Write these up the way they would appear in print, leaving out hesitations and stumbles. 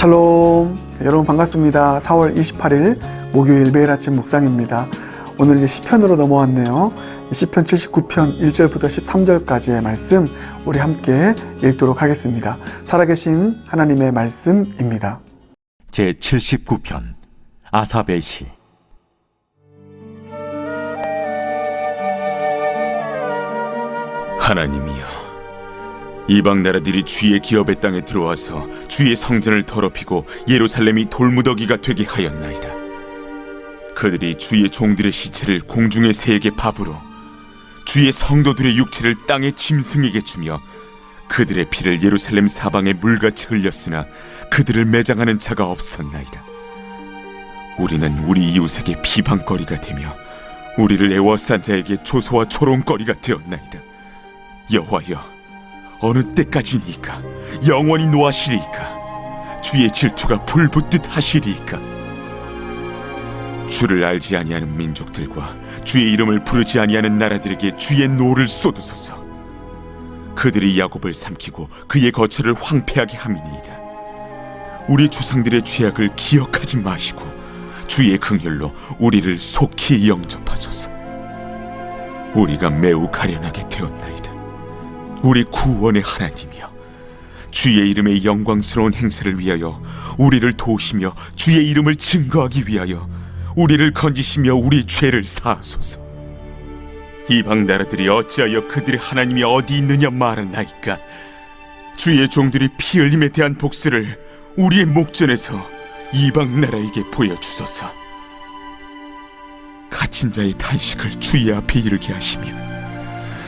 샬롬. 여러분 반갑습니다. 4월 28일 목요일 매일 아침 묵상입니다. 오늘 이제 시편으로 넘어왔네요. 시편 79편 1절부터 13절까지의 말씀 우리 함께 읽도록 하겠습니다. 살아계신 하나님의 말씀입니다. 제79편 아삽의 시. 하나님이여, 이방 나라들이 주의 기업의 땅에 들어와서 주의 성전을 더럽히고 예루살렘이 돌무더기가 되게 하였나이다. 그들이 주의 종들의 시체를 공중의 새에게 밥으로, 주의 성도들의 육체를 땅의 짐승에게 주며 그들의 피를 예루살렘 사방에 물같이 흘렸으나 그들을 매장하는 자가 없었나이다. 우리는 우리 이웃에게 비방거리가 되며 우리를 애워싼 자에게 조소와 조롱거리가 되었나이다. 여호와여, 어느 때까지니까? 영원히 노하시리이까? 주의 질투가 불붙듯 하시리이까? 주를 알지 아니하는 민족들과 주의 이름을 부르지 아니하는 나라들에게 주의 노를 쏟으소서. 그들이 야곱을 삼키고 그의 거처를 황폐하게 함이니이다. 우리 조상들의 죄악을 기억하지 마시고 주의 긍휼로 우리를 속히 영접하소서. 우리가 매우 가련하게 되었나이다. 우리 구원의 하나님이여, 주의 이름의 영광스러운 행세를 위하여 우리를 도우시며 주의 이름을 증거하기 위하여 우리를 건지시며 우리 죄를 사하소서. 이방 나라들이 어찌하여 그들의 하나님이 어디 있느냐 말하나이까? 주의 종들이 피 흘림에 대한 복수를 우리의 목전에서 이방 나라에게 보여주소서. 갇힌 자의 탄식을 주의 앞에 이르게 하시며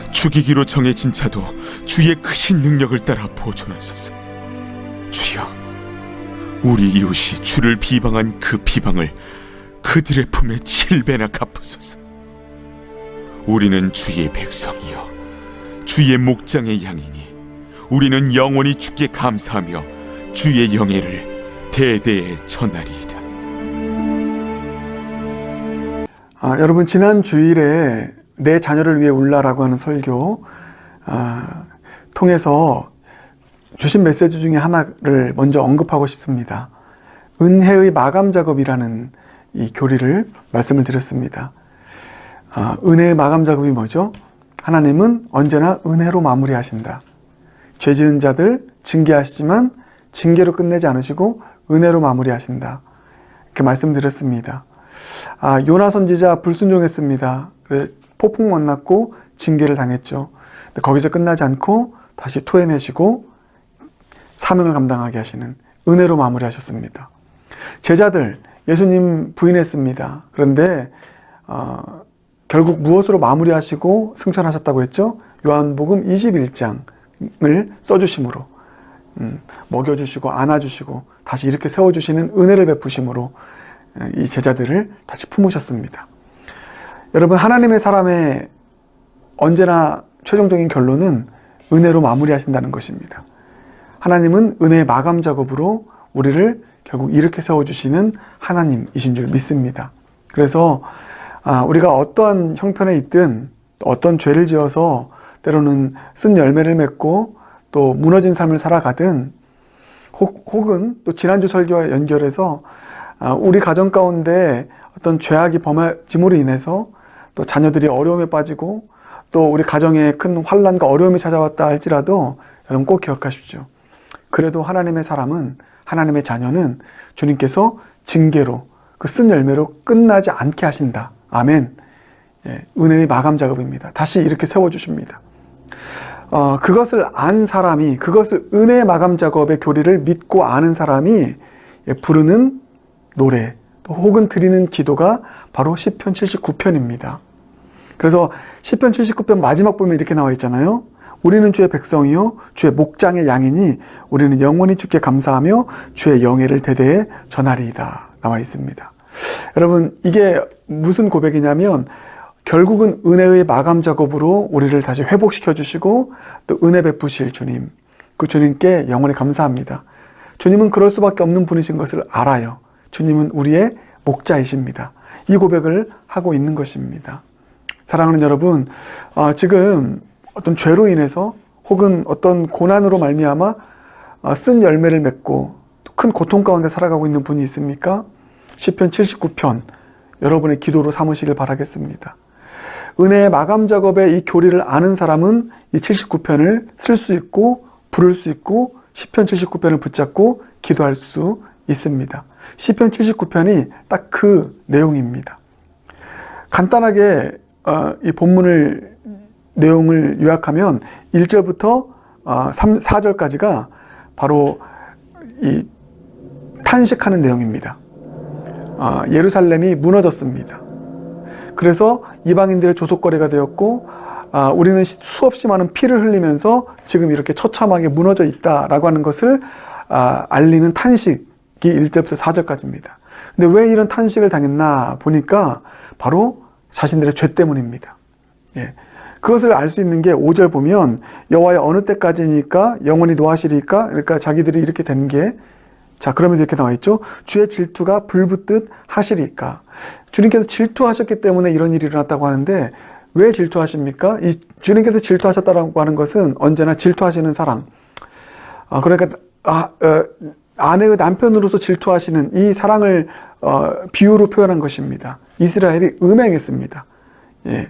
죽이기로 정해진 자도 주의 크신 능력을 따라 보존하소서. 주여, 우리 이웃이 주를 비방한 그 비방을 그들의 품에 7배나 갚으소서. 우리는 주의 백성이요 주의 목장의 양이니 우리는 영원히 주께 감사하며 주의 영예를 대대에 전하리이다. 여러분, 지난 주일에 내 자녀를 위해 울라라고 하는 설교 통해서 주신 메시지 중에 하나를 먼저 언급하고 싶습니다. 은혜의 마감 작업이라는 이 교리를 말씀을 드렸습니다. 은혜의 마감 작업이 뭐죠? 하나님은 언제나 은혜로 마무리하신다. 죄 지은 자들 징계하시지만 징계로 끝내지 않으시고 은혜로 마무리하신다. 이렇게 말씀드렸습니다. 요나 선지자 불순종했습니다. 그래서 폭풍 만났고 징계를 당했죠. 근데 거기서 끝나지 않고 다시 토해내시고 사명을 감당하게 하시는 은혜로 마무리하셨습니다. 제자들 예수님 부인했습니다. 그런데 결국 무엇으로 마무리하시고 승천하셨다고 했죠? 요한복음 21장을 써주심으로 먹여주시고 안아주시고 다시 이렇게 세워주시는 은혜를 베푸심으로 이 제자들을 다시 품으셨습니다. 여러분, 하나님의 사람의 언제나 최종적인 결론은 은혜로 마무리하신다는 것입니다. 하나님은 은혜의 마감 작업으로 우리를 결국 이렇게 세워주시는 하나님이신 줄 믿습니다. 그래서 우리가 어떠한 형편에 있든 어떤 죄를 지어서 때로는 쓴 열매를 맺고 또 무너진 삶을 살아가든 혹은 또 지난주 설교와 연결해서 우리 가정 가운데 어떤 죄악이 범해짐으로 인해서 또 자녀들이 어려움에 빠지고 또 우리 가정에 큰 환난과 어려움이 찾아왔다 할지라도 여러분 꼭 기억하십시오. 그래도 하나님의 사람은, 하나님의 자녀는 주님께서 징계로 그 쓴 열매로 끝나지 않게 하신다. 아멘. 은혜의 마감 작업입니다. 다시 이렇게 세워주십니다. 그것을 안 사람이, 그것을 은혜의 마감 작업의 교리를 믿고 아는 사람이 부르는 노래 혹은 드리는 기도가 바로 시편 79편입니다. 그래서 시편 79편 마지막 보면 이렇게 나와 있잖아요. 우리는 주의 백성이요 주의 목장의 양이니 우리는 영원히 주께 감사하며 주의 영예를 대대에 전하리이다 나와 있습니다. 여러분, 이게 무슨 고백이냐면 결국은 은혜의 마감 작업으로 우리를 다시 회복시켜 주시고 또 은혜 베푸실 주님, 그 주님께 영원히 감사합니다. 주님은 그럴 수밖에 없는 분이신 것을 알아요. 주님은 우리의 목자이십니다. 이 고백을 하고 있는 것입니다. 사랑하는 여러분, 지금 어떤 죄로 인해서 혹은 어떤 고난으로 말미암아 쓴 열매를 맺고 큰 고통 가운데 살아가고 있는 분이 있습니까? 시편 79편 여러분의 기도로 삼으시길 바라겠습니다. 은혜의 마감 작업의 이 교리를 아는 사람은 이 79편을 쓸 수 있고 부를 수 있고 시편 79편을 붙잡고 기도할 수 있습니다. 시편 79편이 딱 그 내용입니다. 간단하게 이 본문을 내용을 요약하면 1절부터 4절까지가 바로 이 탄식하는 내용입니다. 예루살렘이 무너졌습니다. 그래서 이방인들의 조속거리가 되었고 우리는 수없이 많은 피를 흘리면서 지금 이렇게 처참하게 무너져 있다라고 하는 것을 알리는 탄식이 1절부터 4절까지입니다. 근데 왜 이런 탄식을 당했나 보니까 바로 자신들의 죄 때문입니다. 예. 그것을 알 수 있는 게 5절 보면 여호와의 어느 때까지니까 영원히 노하시리까, 그러니까 자기들이 이렇게 된 게, 자 그러면서 이렇게 나와 있죠. 주의 질투가 불붙듯 하시리까. 주님께서 질투하셨기 때문에 이런 일이 일어났다고 하는데 왜 질투하십니까? 이 주님께서 질투하셨다고 하는 것은 언제나 질투하시는 사랑, 그러니까 아내의 남편으로서 질투하시는 이 사랑을 비유로 표현한 것입니다. 이스라엘이 음행했습니다. 예.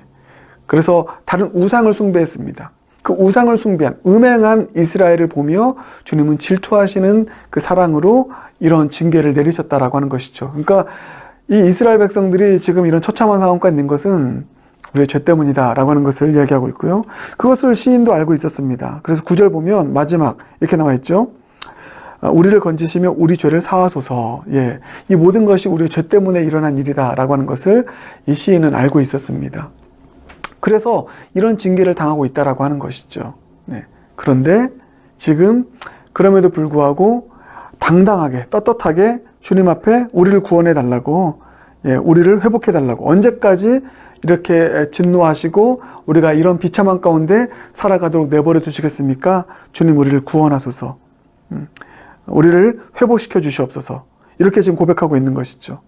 그래서 다른 우상을 숭배했습니다. 그 우상을 숭배한 음행한 이스라엘을 보며 주님은 질투하시는 그 사랑으로 이런 징계를 내리셨다라고 하는 것이죠. 그러니까 이 이스라엘 백성들이 지금 이런 처참한 상황까지 있는 것은 우리의 죄 때문이다라고 하는 것을 이야기하고 있고요. 그것을 시인도 알고 있었습니다. 그래서 9절 보면 마지막 이렇게 나와 있죠. 우리를 건지시며 우리 죄를 사하소서. 예, 이 모든 것이 우리의 죄 때문에 일어난 일이다라고 하는 것을 이 시인은 알고 있었습니다. 그래서 이런 징계를 당하고 있다라고 하는 것이죠. 네. 그런데 지금 그럼에도 불구하고 당당하게 떳떳하게 주님 앞에 우리를 구원해 달라고, 예, 우리를 회복해 달라고, 언제까지 이렇게 진노하시고 우리가 이런 비참한 가운데 살아가도록 내버려 두시겠습니까? 주님 우리를 구원하소서. 우리를 회복시켜 주시옵소서. 이렇게 지금 고백하고 있는 것이죠.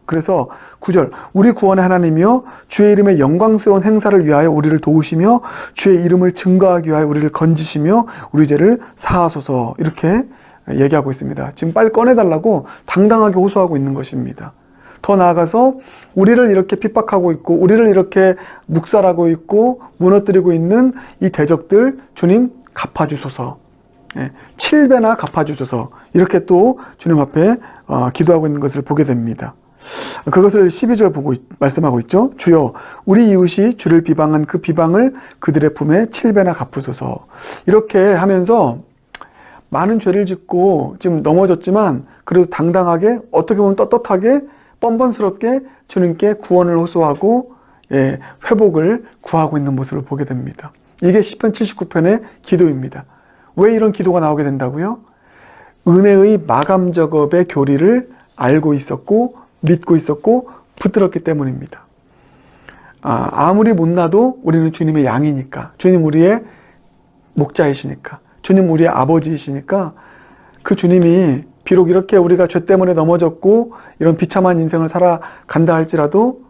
그래서 9절, 우리 구원의 하나님이여 주의 이름의 영광스러운 행사를 위하여 우리를 도우시며 주의 이름을 증거하기 위하여 우리를 건지시며 우리 죄를 사하소서. 이렇게 얘기하고 있습니다. 지금 빨리 꺼내달라고 당당하게 호소하고 있는 것입니다. 더 나아가서 우리를 이렇게 핍박하고 있고 우리를 이렇게 묵살하고 있고 무너뜨리고 있는 이 대적들 주님 갚아주소서. 7배나 갚아주소서. 이렇게 또 주님 앞에 기도하고 있는 것을 보게 됩니다. 그것을 12절 보고 말씀하고 있죠. 주여 우리 이웃이 주를 비방한 그 비방을 그들의 품에 7배나 갚으소서. 이렇게 하면서 많은 죄를 짓고 지금 넘어졌지만 그래도 당당하게 어떻게 보면 떳떳하게 뻔뻔스럽게 주님께 구원을 호소하고, 예, 회복을 구하고 있는 모습을 보게 됩니다. 이게 시편 79편의 기도입니다. 왜 이런 기도가 나오게 된다고요? 은혜의 마감 작업의 교리를 알고 있었고 믿고 있었고 붙들었기 때문입니다. 아무리 못나도 우리는 주님의 양이니까, 주님 우리의 목자이시니까, 주님 우리의 아버지이시니까 그 주님이 비록 이렇게 우리가 죄 때문에 넘어졌고 이런 비참한 인생을 살아간다 할지라도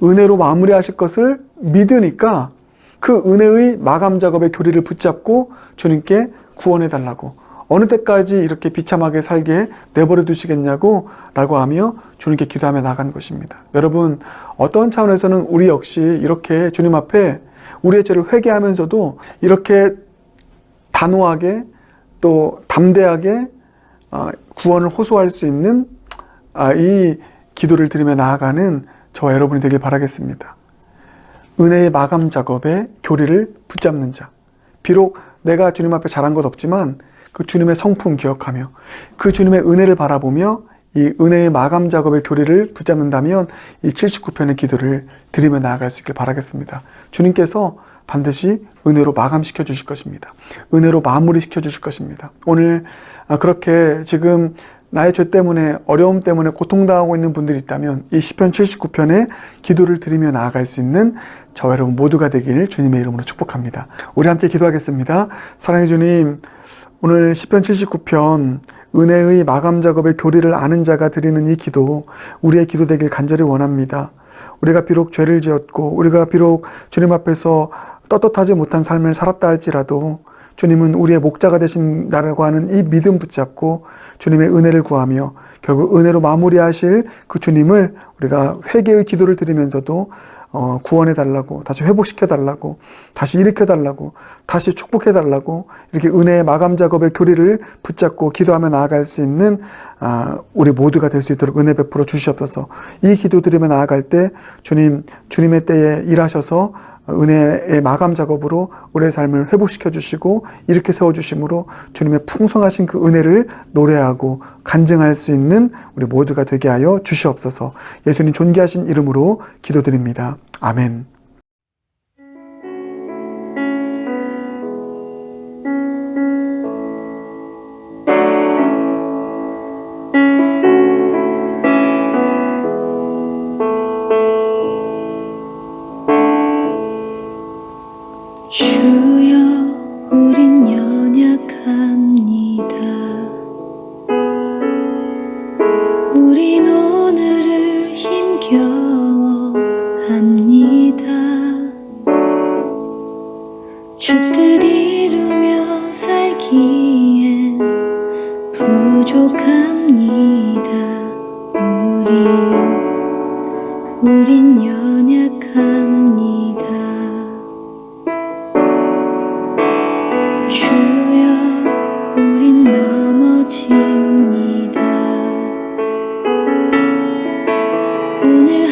은혜로 마무리하실 것을 믿으니까 그 은혜의 마감 작업의 교리를 붙잡고 주님께 구원해달라고, 어느 때까지 이렇게 비참하게 살게 내버려 두시겠냐고 라고 하며 주님께 기도하며 나간 것입니다. 여러분, 어떤 차원에서는 우리 역시 이렇게 주님 앞에 우리의 죄를 회개하면서도 이렇게 단호하게 또 담대하게 구원을 호소할 수 있는 이 기도를 드리며 나아가는 저와 여러분이 되길 바라겠습니다. 은혜의 마감 작업의 교리를 붙잡는 자, 비록 내가 주님 앞에 잘한 것 없지만 그 주님의 성품 기억하며 그 주님의 은혜를 바라보며 이 은혜의 마감 작업의 교리를 붙잡는다면 이 79편의 기도를 드리며 나아갈 수 있길 바라겠습니다. 주님께서 반드시 은혜로 마감시켜 주실 것입니다. 은혜로 마무리시켜 주실 것입니다. 오늘 그렇게 지금 나의 죄 때문에, 어려움 때문에 고통당하고 있는 분들이 있다면 이 시편 79편의 기도를 드리며 나아갈 수 있는 저와 여러분 모두가 되길 주님의 이름으로 축복합니다. 우리 함께 기도하겠습니다. 사랑해 주님, 오늘 시편 79편 은혜의 마감 작업의 교리를 아는 자가 드리는 이 기도, 우리의 기도 되길 간절히 원합니다. 우리가 비록 죄를 지었고 우리가 비록 주님 앞에서 떳떳하지 못한 삶을 살았다 할지라도 주님은 우리의 목자가 되신다라고 하는 이 믿음 붙잡고 주님의 은혜를 구하며 결국 은혜로 마무리하실 그 주님을 우리가 회개의 기도를 드리면서도 구원해 달라고, 다시 회복시켜 달라고, 다시 일으켜 달라고, 다시 축복해 달라고, 이렇게 은혜의 마감 작업의 교리를 붙잡고 기도하며 나아갈 수 있는 우리 모두가 될 수 있도록 은혜 베풀어 주시옵소서. 이 기도 드리며 나아갈 때 주님의 때에 일하셔서 은혜의 마감 작업으로 우리의 삶을 회복시켜 주시고 이렇게 세워 주심으로 주님의 풍성하신 그 은혜를 노래하고 간증할 수 있는 우리 모두가 되게 하여 주시옵소서. 예수님 존귀하신 이름으로 기도드립니다. 아멘. 주여 우린 연약합니다. 우린 오늘을 힘겨워합니다. 주 뜻 이루며 살기엔 부족합니다. 우린 연약합니다. 주여 우린 넘어집니다. 오늘